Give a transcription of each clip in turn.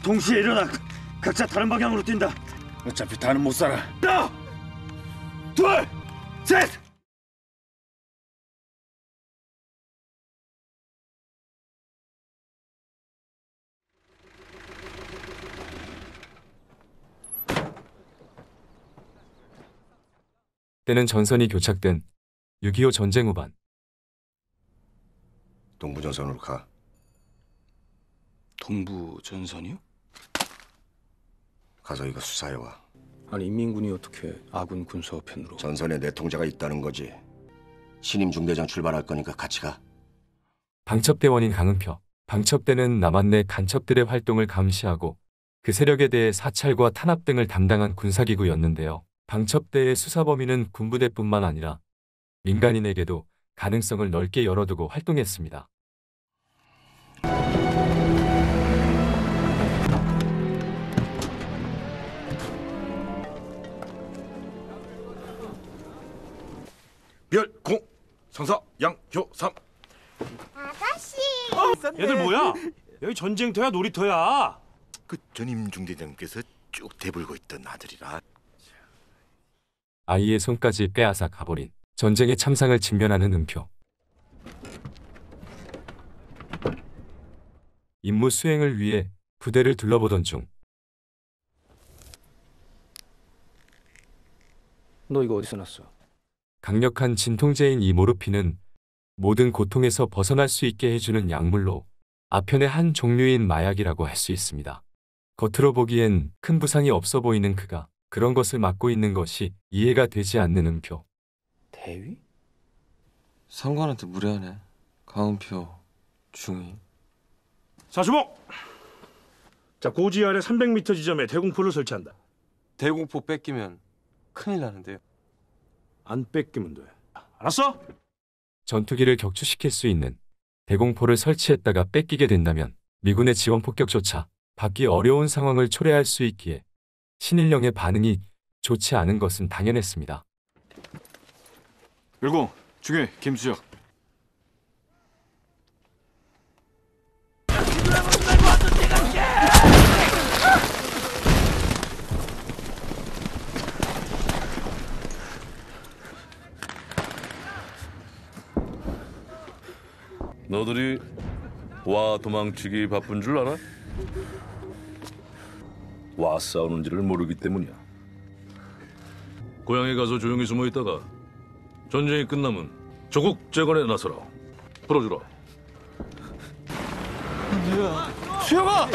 동시에 일어나. 각자 다른 방향으로 뛴다. 어차피 다는 못 살아. 하나, 둘, 셋. 때는 전선이 교착된 6.25 전쟁 후반. 동부전선으로 가. 동부전선이요? 가서 이거 수사해와. 아니 인민군이 어떻게 아군 군사편으로? 전선에 내 통자가 있다는 거지. 신임 중대장 출발할 거니까 같이 가. 방첩대원인 강은표. 방첩대는 남한 내 간첩들의 활동을 감시하고 그 세력에 대해 사찰과 탄압 등을 담당한 군사기구였는데요. 방첩대의 수사 범위는 군부대뿐만 아니라 민간인에게도 가능성을 넓게 열어두고 활동했습니다. 별공 상사 양효삼. 아가씨. 얘들 뭐야? 여기 전쟁터야 놀이터야? 그 전임 중대장께서 쭉 대불고 있던 아들이라. 아이의 손까지 빼앗아 가버린 전쟁의 참상을 직면하는 은표. 임무 수행을 위해 부대를 둘러보던 중 너 이거 어디서 났어? 강력한 진통제인 이 모르핀은 모든 고통에서 벗어날 수 있게 해주는 약물로 아편의 한 종류인 마약이라고 할 수 있습니다. 겉으로 보기엔 큰 부상이 없어 보이는 그가 그런 것을 맡고 있는 것이 이해가 되지 않는 은표. 대위? 상관한테 무례하네. 강은표 중위. 자, 주목! 자, 고지 아래 300m 지점에 대공포를 설치한다. 대공포 뺏기면 큰일 나는데요. 안 뺏기면 돼. 알았어? 전투기를 격추시킬 수 있는 대공포를 설치했다가 뺏기게 된다면 미군의 지원 폭격조차 받기 어려운 상황을 초래할 수 있기에 신일령의 반응이 좋지 않은 것은 당연했습니다. 일공 중위 김수혁. 너들이 와 도망치기 바쁜 줄 알아? 와 싸우는지를 모르기 때문이야. 고향에 가서 조용히 숨어 있다가 전쟁이 끝나면 조국 재건에 나서라. 풀어주라. 수혁아!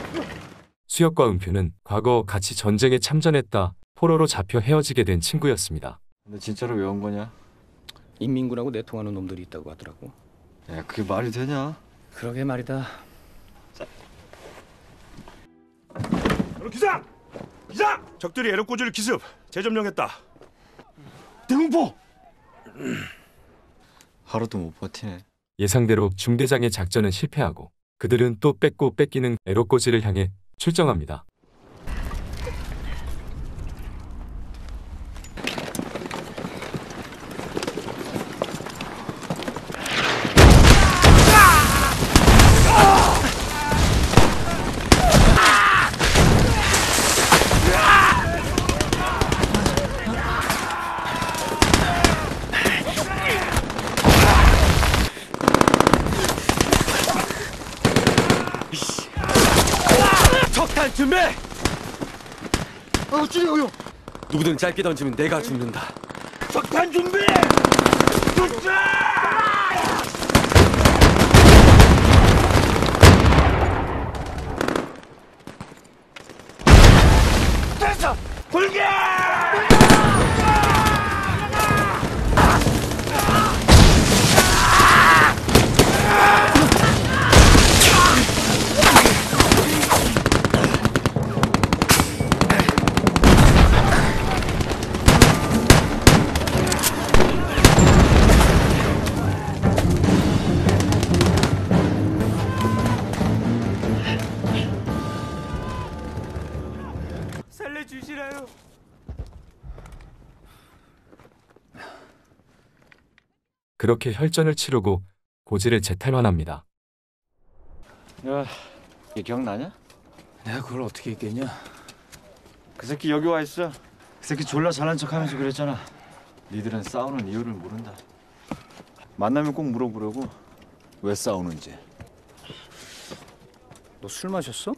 수혁과 은표는 과거 같이 전쟁에 참전했다 포로로 잡혀 헤어지게 된 친구였습니다. 근데 진짜로 왜 온 거냐? 인민군하고 내통하는 놈들이 있다고 하더라고. 야, 그게 말이 되냐? 그러게 말이다. 기상! 기상! 적들이 에러꼬지를 기습, 재점령했다. 대공포. 하루도 못 버티네. 예상대로 중대장의 작전은 실패하고 그들은 또 뺏고 뺏기는 에로꼬지를 향해 출정합니다. 석탄 준비! 어찌래요? 누구든 짧게 던지면 내가 죽는다. 석탄 준비! 숫자! 됐어! 불게! 살려주시라요. 그렇게 혈전을 치르고 고지를 재탈환합니다. 야, 얘 기억나냐? 내가 그걸 어떻게 했겠냐? 그 새끼 여기 와 있어. 그 새끼 졸라 잘난 척하면서 그랬잖아. 니들은 싸우는 이유를 모른다. 만나면 꼭 물어보려고. 왜 싸우는지. 너 술 마셨어?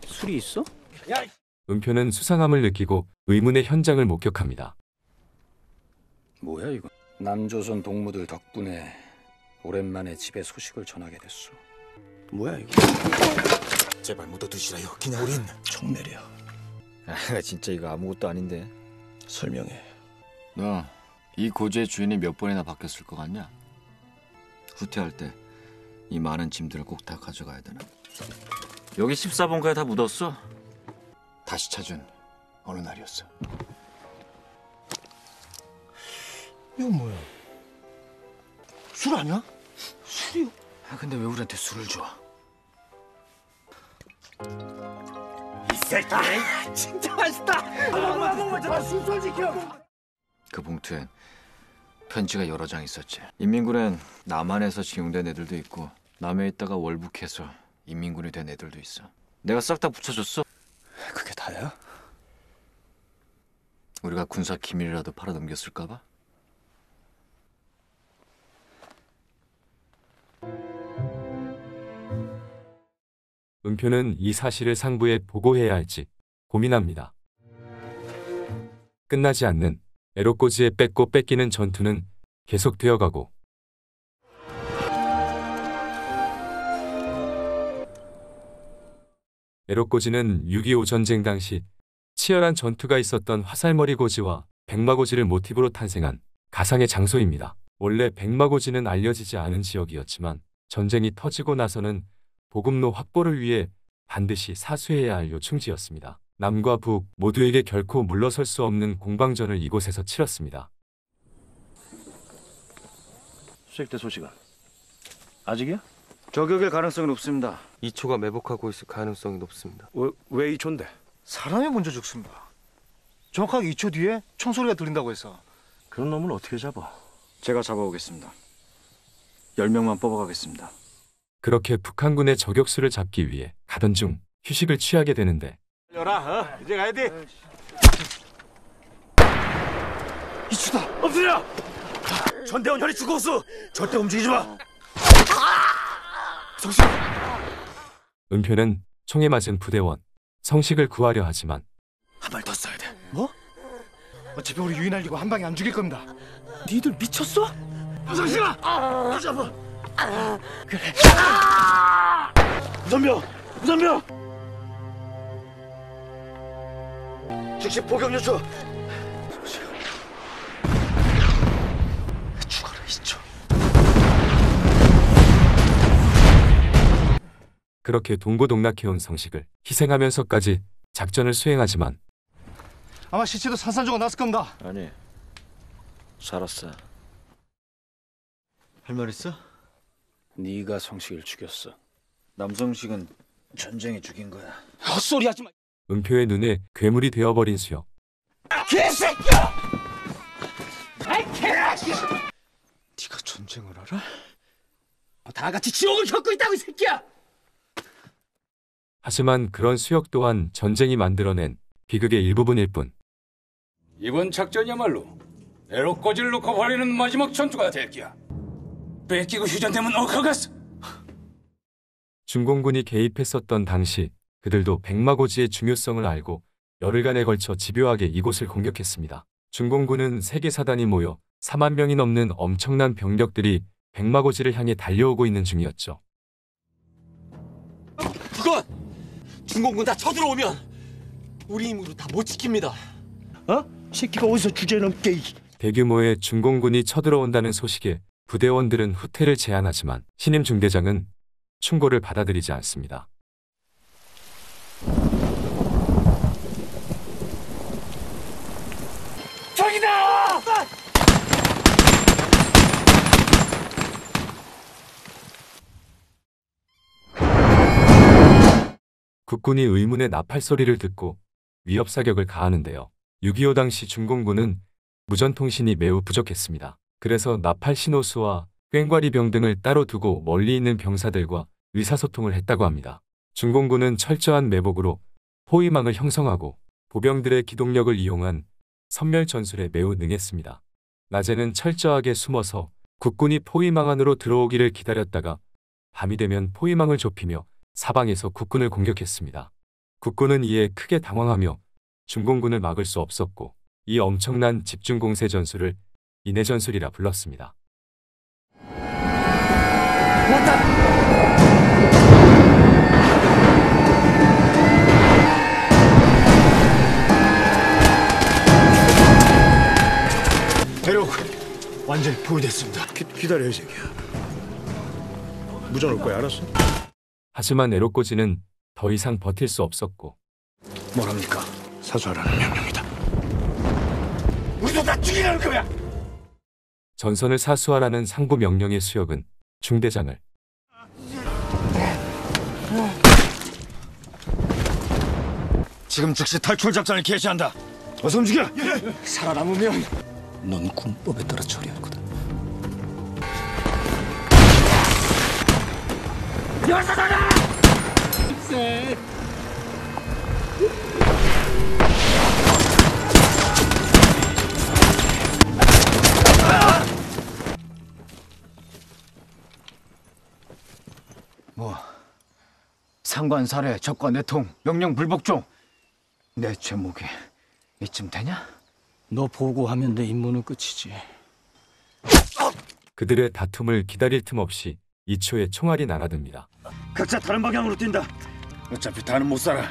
술이 있어? 은표는 수상함을 느끼고 의문의 현장을 목격합니다. 뭐야 이거? 남조선 동무들 덕분에 오랜만에 집에 소식을 전하게 됐어. 뭐야 이거? 제발 묻어 드시라요. 그냥 우린 총 내려. 아, 진짜 이거 아무것도 아닌데. 설명해. 너 이 고지의 주인이 몇 번이나 바뀌었을 것 같냐? 후퇴할 때 이 많은 짐들을 꼭 다 가져가야 되나? 여기 14번가에 다 묻었어. 다시 찾은 어느 날이었어. 이건 뭐야? 술 아니야? 술이요? 아, 근데 왜 우리한테 술을 줘? 진짜 맛있다. 술술 지켜. 그 봉투엔 편지가 여러 장 있었지. 인민군엔 남한에서 징용된 애들도 있고 남해에 있다가 월북해서 인민군이 된 애들도 있어. 내가 싹 다 붙여줬어. 그게 다야? 우리가 군사 기밀이라도 팔아넘겼을까 봐? 은표는 이 사실을 상부에 보고해야 할지 고민합니다. 끝나지 않는 에로꼬지의 뺏고 뺏기는 전투는 계속되어 가고 에로꼬지는 6.25 전쟁 당시 치열한 전투가 있었던 화살머리 고지와 백마고지를 모티브로 탄생한 가상의 장소입니다. 원래 백마고지는 알려지지 않은 지역이었지만 전쟁이 터지고 나서는 보급로 확보를 위해 반드시 사수해야 할 요충지였습니다. 남과 북 모두에게 결코 물러설 수 없는 공방전을 이곳에서 치렀습니다. 수색대 소식은 아직이야? 저격일 가능성은 없습니다. 2초가 매복하고 있을 가능성이 높습니다. 왜 이 촌데? 사람이 먼저 죽습니다. 정확하게 2초 뒤에 총소리가 들린다고 해서. 그런 놈을 어떻게 잡아? 제가 잡아오겠습니다. 10명만 뽑아가겠습니다. 그렇게 북한군의 저격수를 잡기 위해 가던 중 휴식을 취하게 되는데 이제 가야 돼. 이추다! 엎드려! 전대원 혈이 죽었어! 절대 움직이지 마! 은표는 총에 맞은 부대원 성식을 구하려 하지만 한 발 더 써야 돼. 뭐? 어차피 우리 유인하려고 한 방에 안 죽일 겁니다. 니들 미쳤어? 성식아! 잡아! 그래. 우선병! 우선병! 즉시 포격 요청! 죽어라 이쪽. 그렇게 동고동락해온 성식을 희생하면서까지 작전을 수행하지만 아마 시체도 산산조각 났을 겁니다. 아니, 살았어. 할 말 있어? 네가 성식을 죽였어. 남성식은 전쟁이 죽인 거야. 헛소리 하지 마. 은표의 눈에 괴물이 되어버린 수혁. 네가 전쟁을 알아? 다 같이 지옥을 겪고 있다고 이 새끼야. 하지만 그런 수혁 또한 전쟁이 만들어낸 비극의 일부분일 뿐. 이번 작전이야말로 에로꼬지를 놓고 벌이는 마지막 전투가 될 기야. 뺏기고 휴전되면 어커가스. 중공군이 개입했었던 당시 그들도 백마고지의 중요성을 알고 열흘간에 걸쳐 집요하게 이곳을 공격했습니다. 중공군은 세계 사단이 모여 4만 명이 넘는 엄청난 병력들이 백마고지를 향해 달려오고 있는 중이었죠. 그건 중공군 다 쳐들어오면 우리 힘으로 다 못 지킵니다. 새끼가 어디서 주제 넘게. 대규모의 중공군이 쳐들어온다는 소식에 부대원들은 후퇴를 제안하지만 신임 중대장은 충고를 받아들이지 않습니다. 저기다! 국군이 의문의 나팔 소리를 듣고 위협 사격을 가하는데요. 6.25 당시 중공군은 무전통신이 매우 부족했습니다. 그래서 나팔 신호수와 꽹과리병 등을 따로 두고 멀리 있는 병사들과 의사소통을 했다고 합니다. 중공군은 철저한 매복으로 포위망을 형성하고 보병들의 기동력을 이용한 선멸 전술에 매우 능했습니다. 낮에는 철저하게 숨어서 국군이 포위망 안으로 들어오기를 기다렸다가 밤이 되면 포위망을 좁히며 사방에서 국군을 공격했습니다. 국군은 이에 크게 당황하며 중공군을 막을 수 없었고 이 엄청난 집중 공세 전술을 인해 전술이라 불렀습니다. 대륙 완전히 포위됐습니다. 기다려 이 새끼야. 무전 올 거야, 알았어? 하지만 에로꼬지는 더 이상 버틸 수 없었고 뭐랍니까? 사수하라는 명령이다. 우리도 다 죽이라는 거야. 전선을 사수하라는 상부 명령의 수역은 중대장을 지금 즉시 탈출 작전을 개시한다. 어서 움직여. 살아남으면 넌 군법에 따라 처리할 거다. 뭐 상관 살해, 적과 내통, 명령 불복종. 내 제목이 이쯤 되냐? 너 보고하면 내 임무는 끝이지. 그들의 다툼을 기다릴 틈 없이 2초에 총알이 날아듭니다. 각자 다른 방향으로 뛴다. 어차피 다는 못 살아.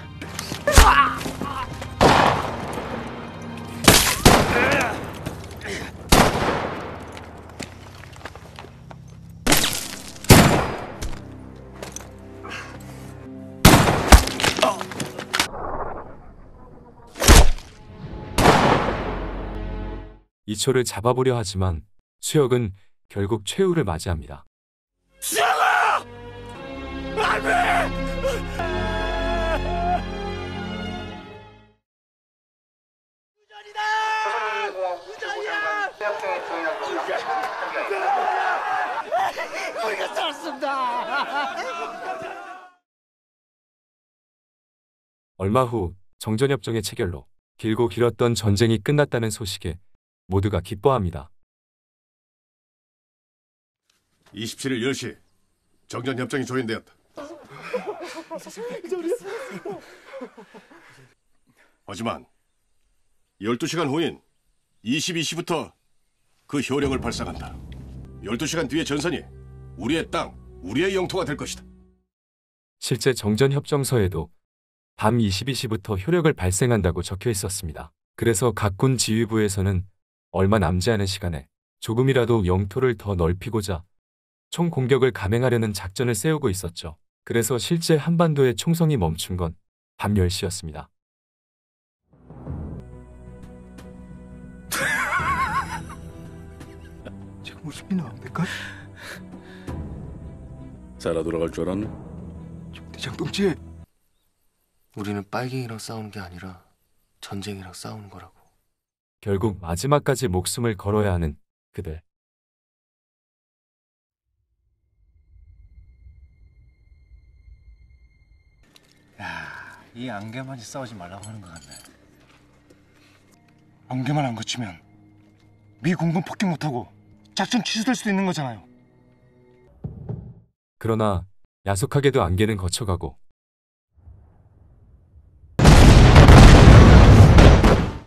이초를 잡아보려 하지만 수역은 결국 최후를 맞이합니다. 수영아! 안 돼! 우리가 살았습니다. 얼마 후 정전협정의 체결로 길고 길었던 전쟁이 끝났다는 소식에 모두가 기뻐합니다. 27일 10시 정전협정이 조인되었다. 하지만 12시간 후인 22시부터 그 효력을 발상한다. 12시간 뒤에 전선이 우리의 땅, 우리의 영토가 될 것이다. 실제 정전협정서에도 밤 22시부터 효력을 발생한다고 적혀 있었습니다. 그래서 각 군 지휘부에서는 얼마 남지 않은 시간에 조금이라도 영토를 더 넓히고자 총 공격을 감행하려는 작전을 세우고 있었죠. 그래서 실제 한반도의 총성이 멈춘 건 밤 10시였습니다. 지금 무슨 일 나옵니까? 살아 돌아갈 줄 알았네. 대장 동지. 우리는 빨갱이랑 싸우는 게 아니라 전쟁이랑 싸우는 거라고. 결국 마지막까지 목숨을 걸어야 하는 그들. 야, 이 안개만이 싸우지 말라고 하는 것 같네. 안개만 안 거치면 미 공군 폭격 못하고 작전 취소될 수도 있는 거잖아요. 그러나 야속하게도 안개는 거쳐가고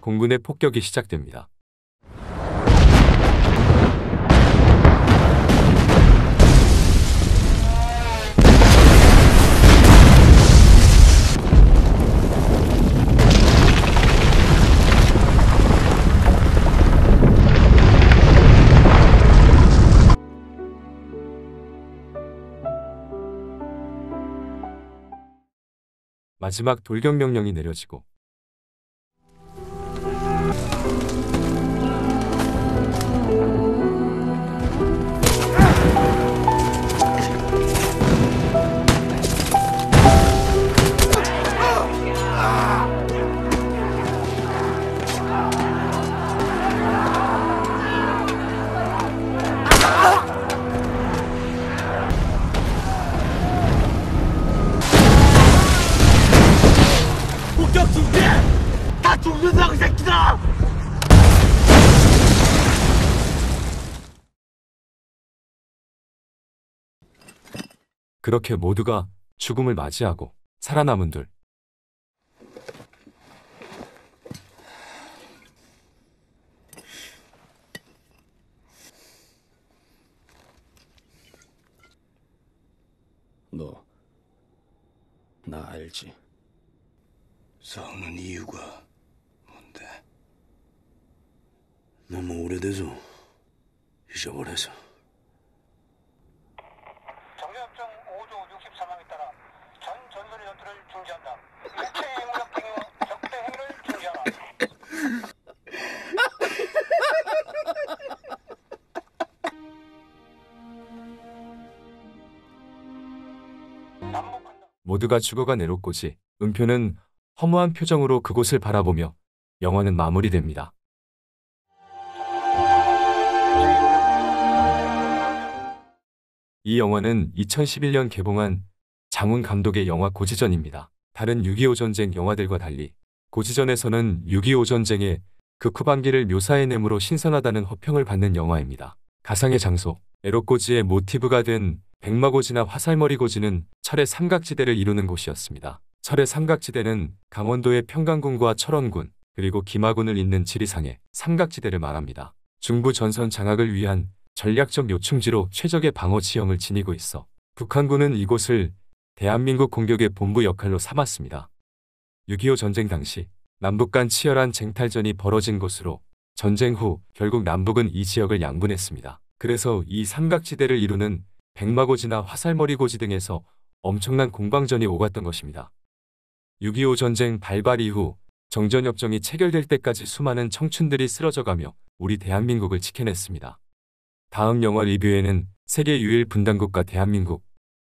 공군의 폭격이 시작됩니다. 마지막 돌격 명령이 내려지고 그렇게 모두가 죽음을 맞이하고 살아남은 둘. 너, 나 알지? 싸우는 이유가 뭔데? 너무 오래돼서 잊어버려서. 정례협정 5조 63항에 따라 전 전선의 전투를 중지한다. 육체 무력 행위와 적대 행위를 중지하라. 모두가 죽어간 애로꼬지. 은표는 허무한 표정으로 그곳을 바라보며 영화는 마무리됩니다. 이 영화는 2011년 개봉한 장훈 감독의 영화 고지전입니다. 다른 6.25 전쟁 영화들과 달리 고지전에서는 6.25 전쟁의 극후반기를 묘사해내므로 신선하다는 호평을 받는 영화입니다. 가상의 장소, 애로꼬지의 모티브가 된 백마고지나 화살머리고지는 철의 삼각지대를 이루는 곳이었습니다. 철의 삼각지대는 강원도의 평강군과 철원군, 그리고 김하군을 잇는 지리상의 삼각지대를 말합니다. 중부 전선 장악을 위한 전략적 요충지로 최적의 방어 지형을 지니고 있어 북한군은 이곳을 대한민국 공격의 본부 역할로 삼았습니다. 6.25 전쟁 당시 남북 간 치열한 쟁탈전이 벌어진 곳으로 전쟁 후 결국 남북은 이 지역을 양분했습니다. 그래서 이 삼각지대를 이루는 백마고지나 화살머리고지 등에서 엄청난 공방전이 오갔던 것입니다. 6.25 전쟁 발발 이후 정전협정이 체결될 때까지 수많은 청춘들이 쓰러져가며 우리 대한민국을 지켜냈습니다. 다음 영화 리뷰에는 세계 유일 분단국가 대한민국,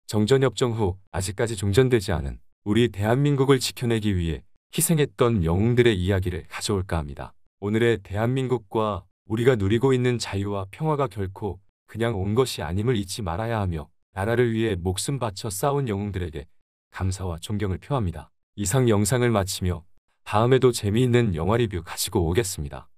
정전협정 후 아직까지 종전되지 않은 우리 대한민국을 지켜내기 위해 희생했던 영웅들의 이야기를 가져올까 합니다. 오늘의 대한민국과 우리가 누리고 있는 자유와 평화가 결코 그냥 온 것이 아님을 잊지 말아야 하며 나라를 위해 목숨 바쳐 싸운 영웅들에게 감사와 존경을 표합니다. 이상 영상을 마치며 다음에도 재미있는 영화 리뷰 가지고 오겠습니다.